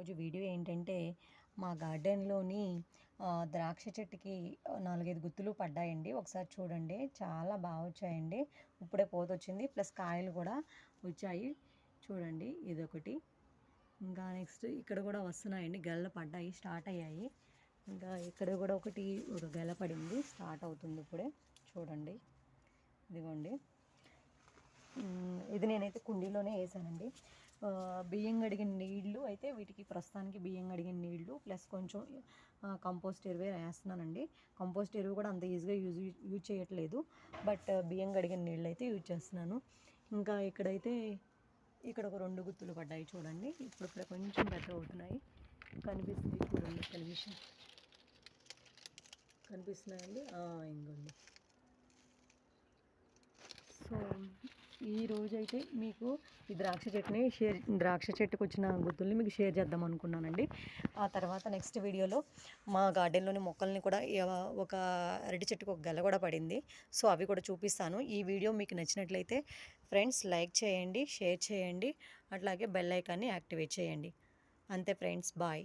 ఈరోజు వీడియో ఏంటంటే మా గార్డెన్లోని ద్రాక్ష చెట్టుకి 4-5 గుత్తులు పడ్డాయండి. ఒకసారి చూడండి, చాలా బాగా వచ్చాయండి. ఇప్పుడే పూత వచ్చింది, ప్లస్ కాయలు కూడా వచ్చాయి. చూడండి, ఇదొకటి. ఇంకా నెక్స్ట్ ఇక్కడ కూడా వస్తున్నాయండి, గెలలు పడ్డాయి, స్టార్ట్ అయ్యాయి. ఇంకా ఇక్కడ కూడా ఒక గెల పడింది, స్టార్ట్ అవుతుంది ఇప్పుడే. చూడండి, ఇదిగోండి. ఇది నేనైతే కుండీలోనే వేసానండి. బియ్యం కడిగిన నీళ్ళు అయితే వీటికి ప్రస్తుతానికి బియ్యం కడిగిన నీళ్ళు ప్లస్ కొంచెం కంపోస్ట్ ఎరువే వేస్తున్నానండి. కంపోస్ట్ ఎరువు కూడా అంత ఈజీగా యూజ్ చేయట్లేదు, బట్ బియ్యం కడిగిన నీళ్ళు అయితే యూజ్ చేస్తున్నాను. ఇంకా ఇక్కడ ఒక 2 గుత్తులు పడ్డాయి చూడండి. ఇప్పుడు కొంచెం పెద్ద అవుతున్నాయి, కనిపిస్తుంది చూడండి. కనిపిస్తున్నాయండి, ఇంకోండి. సో ఈరోజు అయితే మీకు ఈ ద్రాక్ష చెట్టుకు వచ్చిన గుత్తుల్ని మీకు షేర్ చేద్దాం అనుకున్నానండి. ఆ తర్వాత నెక్స్ట్ వీడియోలో మా గార్డెన్లోని మొక్కల్ని కూడా ఒక అరటి చెట్టుకు ఒక గెల కూడా పడింది, సో అవి కూడా చూపిస్తాను. ఈ వీడియో మీకు నచ్చినట్లయితే ఫ్రెండ్స్ లైక్ చేయండి, షేర్ చేయండి, అట్లాగే బెల్ ఐకాన్ని యాక్టివేట్ చేయండి. అంతే ఫ్రెండ్స్, బాయ్.